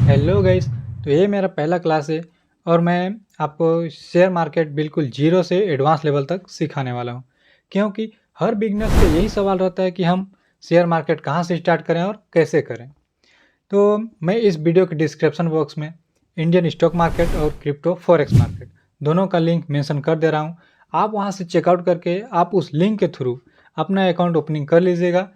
Hello guys. तो ये मेरा पहला क्लास है और मैं आपको शेयर मार्केट बिल्कुल जीरो से एडवांस लेवल तक सिखाने वाला हूँ, क्योंकि हर बिगनर से यही सवाल रहता है कि हम शेयर मार्केट कहाँ से स्टार्ट करें और कैसे करें। तो मैं इस वीडियो के डिस्क्रिप्शन बॉक्स में इंडियन स्टॉक मार्केट और क्रिप्टो फॉरेक्स मार्केट दोनों का लिंक मेंशन कर दे रहा हूँ। आप वहाँ से चेकआउट करके आप उस लिंक के थ्रू अपना अकाउंट ओपनिंग कर लीजिएगा।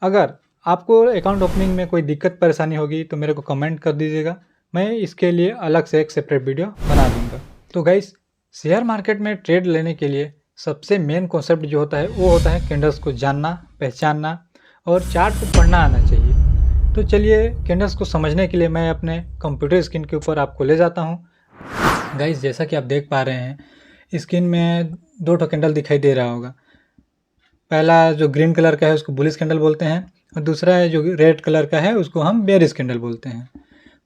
अगर आपको अकाउंट ओपनिंग में कोई दिक्कत परेशानी होगी तो मेरे को कमेंट कर दीजिएगा, मैं इसके लिए अलग से एक सेपरेट वीडियो बना दूंगा। तो गाइस, शेयर मार्केट में ट्रेड लेने के लिए सबसे मेन कॉन्सेप्ट जो होता है वो होता है कैंडल्स को जानना, पहचानना और चार्ट को पढ़ना आना चाहिए। तो चलिए कैंडल्स को समझने के लिए मैं अपने कंप्यूटर स्क्रीन के ऊपर आपको ले जाता हूँ। गाइस, जैसा कि आप देख पा रहे हैं स्क्रीन में दो ठो कैंडल दिखाई दे रहा होगा। पहला जो ग्रीन कलर का है उसको बुलिश कैंडल बोलते हैं और दूसरा है जो रेड कलर का है उसको हम बेयरिश कैंडल बोलते हैं।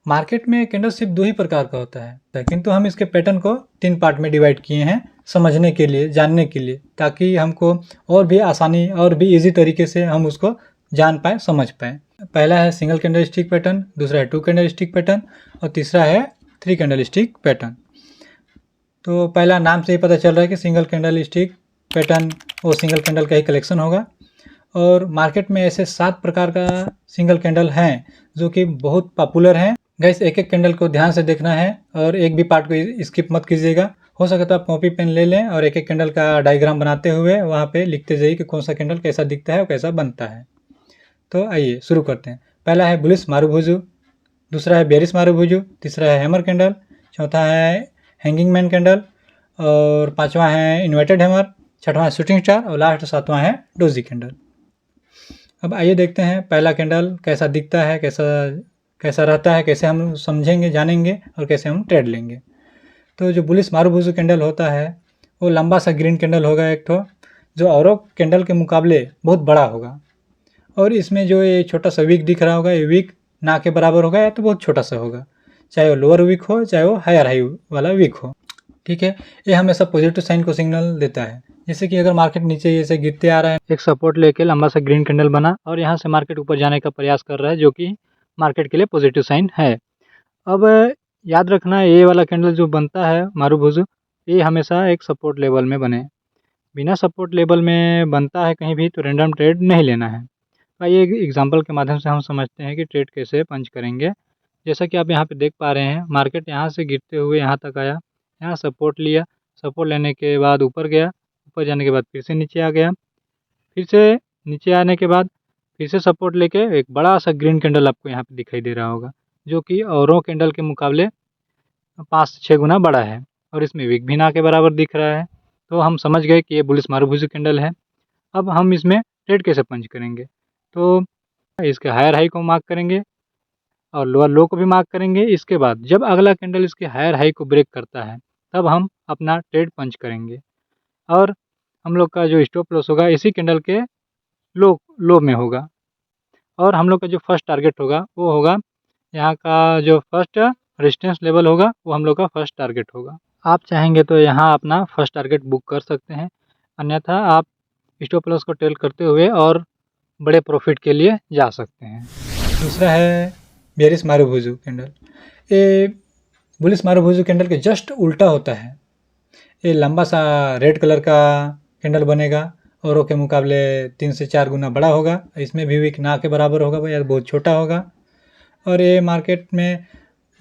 मार्केट में कैंडल सिर्फ दो ही प्रकार का होता है, लेकिन तो हम इसके पैटर्न को 3 पार्ट में डिवाइड किए हैं समझने के लिए, जानने के लिए, ताकि हमको और भी आसानी और भी इजी तरीके से हम उसको जान पाए, समझ पाए। पहला है सिंगल कैंडल स्टिक पैटर्न, दूसरा है 2 कैंडल स्टिक पैटर्न और तीसरा है 3 कैंडल स्टिक पैटर्न। तो पहला नाम से ही पता चल रहा है कि सिंगल कैंडल स्टिक पैटर्न और सिंगल कैंडल का ही कलेक्शन होगा। और मार्केट में ऐसे 7 प्रकार का सिंगल कैंडल हैं जो कि बहुत पॉपुलर हैं। गाइस, एक एक कैंडल को ध्यान से देखना है और एक भी पार्ट को स्किप मत कीजिएगा। हो सके तो आप कॉपी पेन ले लें और एक एक कैंडल का डायग्राम बनाते हुए वहाँ पे लिखते जाइए कि कौन सा कैंडल कैसा दिखता है और कैसा बनता है। तो आइए शुरू करते हैं। पहला है बुलिश मारुभुजु, दूसरा है बेरिश मारुभुजु, तीसरा है हैमर कैंडल, चौथा है हैंगिंग मैन कैंडल और पाँचवा है इन्वर्टेड हैमर, छठवां है शूटिंग स्टार और लास्ट 7वां है डोजी कैंडल। अब आइए देखते हैं पहला कैंडल कैसा दिखता है, कैसा रहता है, कैसे हम समझेंगे, जानेंगे और कैसे हम ट्रेड लेंगे। तो जो बुलिश मारुभुजु कैंडल होता है वो लंबा सा ग्रीन कैंडल होगा एक ठो, जो औरों कैंडल के मुकाबले बहुत बड़ा होगा। और इसमें जो ये छोटा सा विक दिख रहा होगा, ये विक ना के बराबर होगा या तो बहुत छोटा सा होगा, चाहे वो लोअर विक हो चाहे वो हायर हाई वाला विक हो। ठीक है, ये हमेशा पॉजिटिव साइन को सिग्नल देता है। जैसे कि अगर मार्केट नीचे ऐसे गिरते आ रहा है, एक सपोर्ट लेके लंबा सा ग्रीन कैंडल बना और यहाँ से मार्केट ऊपर जाने का प्रयास कर रहा है, जो कि मार्केट के लिए पॉजिटिव साइन है। अब याद रखना, ये वाला कैंडल जो बनता है मारुभुजु, ये हमेशा एक सपोर्ट लेवल में बने। बिना सपोर्ट लेवल में बनता है कहीं भी तो रैंडम ट्रेड नहीं लेना है। आइए एक एग्जाम्पल के माध्यम से हम समझते हैं कि ट्रेड कैसे पंच करेंगे। जैसा कि आप यहाँ पे देख पा रहे हैं, मार्केट यहाँ से गिरते हुए यहाँ तक आया, यहाँ सपोर्ट लिया, सपोर्ट लेने के बाद ऊपर गया, ऊपर जाने के बाद फिर से नीचे आ गया, फिर से नीचे आने के बाद फिर से सपोर्ट लेके एक बड़ा सा ग्रीन कैंडल आपको यहाँ पे दिखाई दे रहा होगा, जो कि औरों कैंडल के मुकाबले 5 से 6 गुना बड़ा है और इसमें विक भी ना के बराबर दिख रहा है। तो हम समझ गए कि ये बुलिश मारुभुजु कैंडल है। अब हम इसमें ट्रेड कैसे पंच करेंगे, तो इसके हायर हाई को मार्क करेंगे और लोअर लो को भी मार्क करेंगे। इसके बाद जब अगला कैंडल इसके हायर हाई को ब्रेक करता है तब हम अपना ट्रेड पंच करेंगे और हम लोग का जो स्टॉप लॉस होगा इसी कैंडल के लो में होगा। और हम लोग का जो फर्स्ट टारगेट होगा वो होगा यहाँ का जो फर्स्ट रेजिस्टेंस लेवल होगा, वो हम लोग का फर्स्ट टारगेट होगा। आप चाहेंगे तो यहाँ अपना फर्स्ट टारगेट बुक कर सकते हैं, अन्यथा आप स्टॉप लॉस को टेल करते हुए और बड़े प्रॉफिट के लिए जा सकते हैं। दूसरा है बेरिश मारुभुजु कैंडल। ये बुलिश मारुभुजु कैंडल के जस्ट उल्टा होता है। ये लंबा सा रेड कलर का कैंडल बनेगा, औरों के मुकाबले 3 से 4 गुना बड़ा होगा, इसमें भी विक ना के बराबर होगा या बहुत छोटा होगा। और ये मार्केट में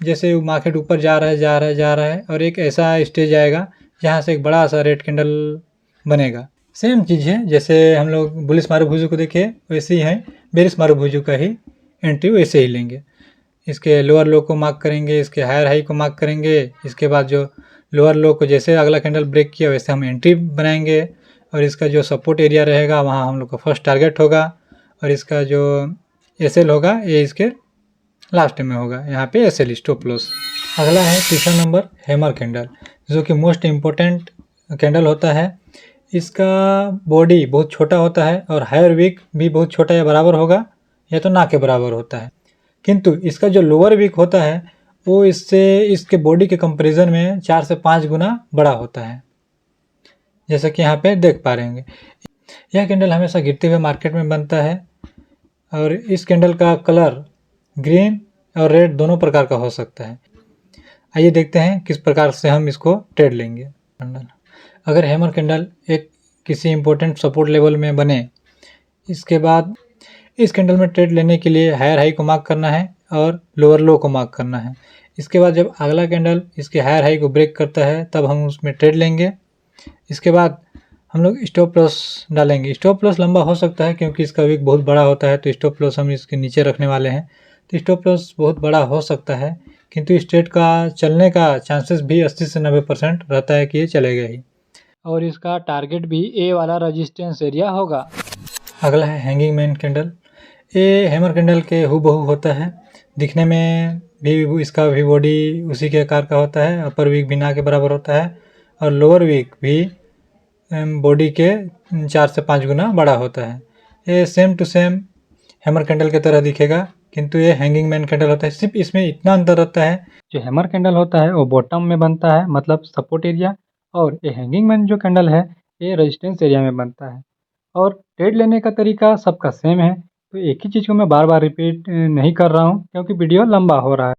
जैसे मार्केट ऊपर जा रहा है और एक ऐसा स्टेज आएगा जहाँ से एक बड़ा सा रेड कैंडल बनेगा। सेम चीज़ है, जैसे हम लोग बुलिश मारुभुजु को देखे वैसे ही है, बेरिश मारुभुजु का ही एंट्री वैसे ही लेंगे। इसके लोअर लो को मार्क करेंगे, इसके हायर हाई को मार्क करेंगे, इसके बाद जो लोअर लो को जैसे अगला कैंडल ब्रेक किया वैसे हम एंट्री बनाएंगे और इसका जो सपोर्ट एरिया रहेगा वहाँ हम लोग का फर्स्ट टारगेट होगा और इसका जो एसएल होगा ये इसके लास्ट में होगा, यहाँ पे एसएल स्टॉप लॉस। अगला है तीसरा नंबर हैमर कैंडल, जो कि मोस्ट इम्पोर्टेंट कैंडल होता है। इसका बॉडी बहुत छोटा होता है और हायर विक भी बहुत छोटा या बराबर होगा या तो ना के बराबर होता है, किंतु इसका जो लोअर विक होता है वो इसके बॉडी के कंपैरिजन में 4 से 5 गुना बड़ा होता है, जैसा कि यहाँ पे देख पा रहे हैं। यह कैंडल हमेशा गिरते हुए मार्केट में बनता है और इस कैंडल का कलर ग्रीन और रेड दोनों प्रकार का हो सकता है। आइए देखते हैं किस प्रकार से हम इसको ट्रेड लेंगे। अगर हैमर कैंडल एक किसी इम्पोर्टेंट सपोर्ट लेवल में बने, इसके बाद इस कैंडल में ट्रेड लेने के लिए हायर हाई को मार्क करना है और लोअर लो को मार्क करना है। इसके बाद जब अगला कैंडल इसके हायर हाई को ब्रेक करता है तब हम उसमें ट्रेड लेंगे। इसके बाद हम लोग स्टॉप लॉस डालेंगे। स्टॉप लॉस लंबा हो सकता है क्योंकि इसका विक बहुत बड़ा होता है, तो स्टॉप लॉस हम इसके नीचे रखने वाले हैं। तो स्टॉप लॉस बहुत बड़ा हो सकता है, किंतु इस ट्रेड का चलने का चांसेस भी 80 से 90% रहता है कि ये चलेगा ही। और इसका टारगेट भी ए वाला रेजिस्टेंस एरिया होगा। अगला है हैंगिंग मैन कैंडल। ये हैमर कैंडल के हूबहू होता है, दिखने में भी इसका भी बॉडी उसी के आकार का होता है। अपर वीक भी ना के बराबर होता है और लोअर वीक भी बॉडी के 4 से 5 गुना बड़ा होता है। ये same to same hammer candle की तरह दिखेगा, किंतु ये हैंगिंग मैन कैंडल होता है। सिर्फ इसमें इतना अंतर रहता है, जो हैमर कैंडल होता है वो बॉटम में बनता है, मतलब सपोर्ट एरिया, और ये हैंगिंग मैन जो कैंडल है ये रेजिस्टेंस एरिया में बनता है। और ट्रेड लेने का तरीका सबका सेम है, तो एक ही चीज़ को मैं बार बार रिपीट नहीं कर रहा हूँ क्योंकि वीडियो लंबा हो रहा है।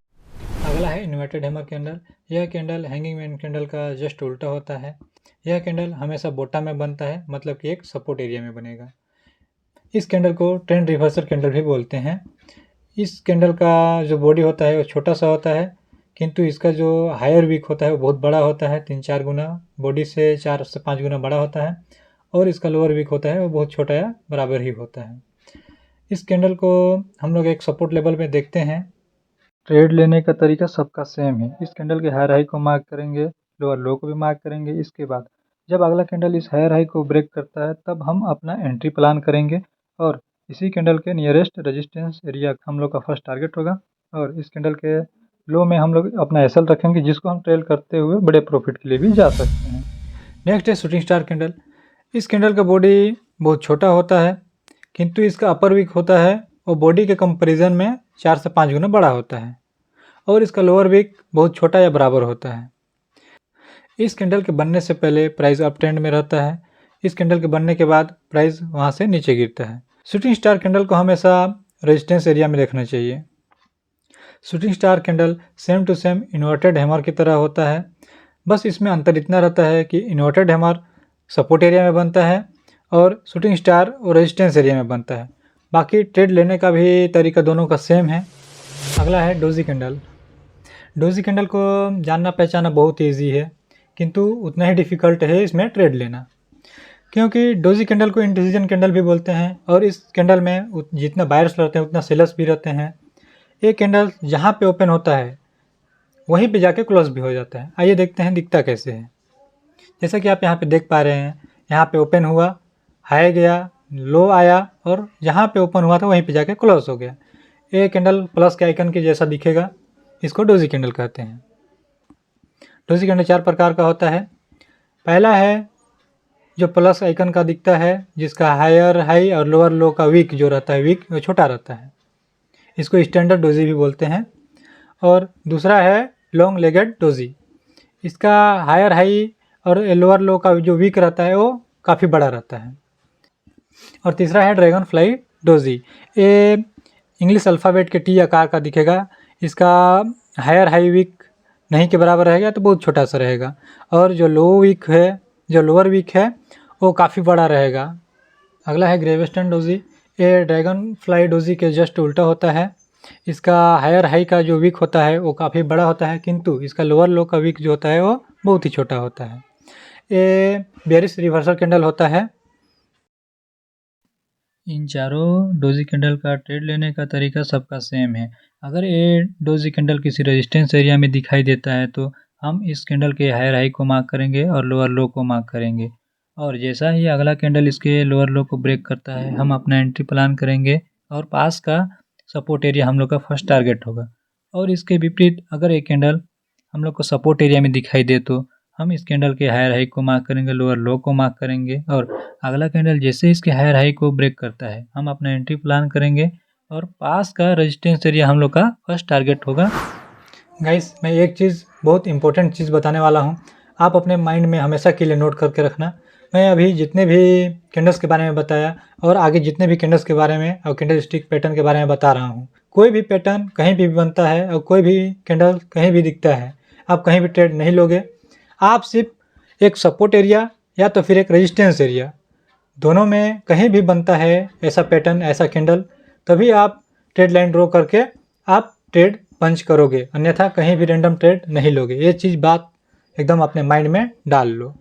अगला है इन्वर्टेड हैमर कैंडल। यह कैंडल हैंगिंग मैन कैंडल का जस्ट उल्टा होता है। यह कैंडल हमेशा बॉटम में बनता है, मतलब कि एक सपोर्ट एरिया में बनेगा। इस कैंडल को ट्रेंड रिवर्सल कैंडल भी बोलते हैं। इस कैंडल का जो बॉडी होता है वो छोटा सा होता है, किंतु इसका जो हायर वीक होता है वो बहुत बड़ा होता है, 3-4 गुना, बॉडी से 4 से 5 गुना बड़ा होता है। और इसका लोअर वीक होता है वो बहुत छोटा या बराबर ही होता है। इस कैंडल को हम लोग एक सपोर्ट लेवल में देखते हैं। ट्रेड लेने का तरीका सबका सेम है। इस कैंडल के हायर हाई को मार्क करेंगे, लोअर लो को भी मार्क करेंगे। इसके बाद जब अगला कैंडल इस हायर हाई को ब्रेक करता है तब हम अपना एंट्री प्लान करेंगे और इसी कैंडल के नियरेस्ट रेजिस्टेंस एरिया हम लोग का फर्स्ट टारगेट होगा। और इस कैंडल के लो में हम लोग अपना एसएल रखेंगे, जिसको हम ट्रेल करते हुए बड़े प्रॉफिट के लिए भी जा सकते हैं। नेक्स्ट है शूटिंग स्टार कैंडल। इस कैंडल का बॉडी बहुत छोटा होता है, किंतु इसका अपर वीक होता है वो बॉडी के कंपैरिजन में 4 से 5 गुना बड़ा होता है। और इसका लोअर वीक बहुत छोटा या बराबर होता है। इस कैंडल के बनने से पहले प्राइस अप ट्रेंड में रहता है। इस कैंडल के बनने के बाद प्राइस वहाँ से नीचे गिरता है। शूटिंग स्टार कैंडल को हमेशा रेजिस्टेंस एरिया में देखना चाहिए। Shooting star candle same to same inverted hammer की तरह होता है, बस इसमें अंतर इतना रहता है कि इन्वर्टेड हैमर सपोर्ट एरिया में बनता है और शूटिंग स्टार और रेजिस्टेंस एरिया में बनता है। बाकी ट्रेड लेने का भी तरीका दोनों का सेम है। अगला है डोजी कैंडल। डोजी कैंडल को जानना पहचाना बहुत ईजी है, किंतु उतना ही डिफ़िकल्ट है इसमें ट्रेड लेना, क्योंकि डोजी कैंडल को इंडिसीजन कैंडल भी बोलते हैं। और इस कैंडल में जितना बायर्स रहते हैं उतना सेलर्स भी रहते हैं। ये कैंडल जहाँ पे ओपन होता है वहीं पे जाके क्लोज भी हो जाता है। आइए देखते हैं दिखता कैसे है। जैसा कि आप यहाँ पे देख पा रहे हैं, यहाँ पे ओपन हुआ, हाई गया, लो आया और जहाँ पे ओपन हुआ था वहीं पे जाके क्लोज हो गया। ये कैंडल प्लस के आइकन के जैसा दिखेगा, इसको डोजी कैंडल कहते हैं। डोजी कैंडल 4 प्रकार का होता है। पहला है जो प्लस आइकन का दिखता है, जिसका हायर हाई और लोअर लो का वीक जो रहता है, वीक वो छोटा रहता है, इसको स्टैंडर्ड डोजी भी बोलते हैं। और दूसरा है लॉन्ग लेगेड डोजी। इसका हायर हाई और लोअर लो का जो वीक रहता है वो काफ़ी बड़ा रहता है। और तीसरा है ड्रैगन फ्लाई डोजी। ये इंग्लिश अल्फ़ाबेट के टी आकार का दिखेगा। इसका हायर हाई वीक नहीं के बराबर रहेगा, तो बहुत छोटा सा रहेगा। और जो लोअर वीक है वो काफ़ी बड़ा रहेगा। अगला है ग्रेवेस्टन डोजी। ये ड्रैगन फ्लाई डोजी के जस्ट उल्टा होता है। इसका हायर हाई का जो वीक होता है वो काफ़ी बड़ा होता है, किंतु इसका लोअर लो का वीक जो होता है वो बहुत ही छोटा होता है। ये बेरिश रिवर्सल कैंडल होता है। इन चारों डोजी कैंडल का ट्रेड लेने का तरीका सबका सेम है। अगर ये डोजी कैंडल किसी रेजिस्टेंस एरिया में दिखाई देता है तो हम इस कैंडल के हायर हाई को मार्क करेंगे और लोअर लो को मार्क करेंगे। और जैसा ही अगला कैंडल इसके लोअर लो को ब्रेक करता है, हम अपना एंट्री प्लान करेंगे और पास का सपोर्ट एरिया हम लोग का फर्स्ट टारगेट होगा। और इसके विपरीत अगर एक कैंडल हम लोग को सपोर्ट एरिया में दिखाई दे तो हम इस कैंडल के हायर हाई को मार्क करेंगे, लोअर लो को मार्क करेंगे। और अगला कैंडल जैसे इसके हायर हाई को ब्रेक करता है, हम अपना एंट्री प्लान करेंगे और पास का रेजिस्टेंस एरिया हम लोग का फर्स्ट टारगेट होगा। गाइस, मैं एक चीज़ बहुत इंपॉर्टेंट चीज़ बताने वाला हूँ, आप अपने माइंड में हमेशा के लिए नोट करके रखना। मैं अभी जितने भी कैंडल्स के बारे में बताया और आगे जितने भी कैंडल्स के बारे में और कैंडल स्टिक पैटर्न के बारे में बता रहा हूँ, कोई भी पैटर्न कहीं भी बनता है और कोई भी कैंडल कहीं भी दिखता है, आप कहीं भी ट्रेड नहीं लोगे। आप सिर्फ एक सपोर्ट एरिया या तो फिर एक रेजिस्टेंस एरिया, दोनों में कहीं भी बनता है ऐसा पैटर्न, ऐसा कैंडल, तभी आप ट्रेड लाइन ड्रॉ करके आप ट्रेड पंच करोगे, अन्यथा कहीं भी रैंडम ट्रेड नहीं लोगे। ये चीज़ बात एकदम अपने माइंड में डाल लो।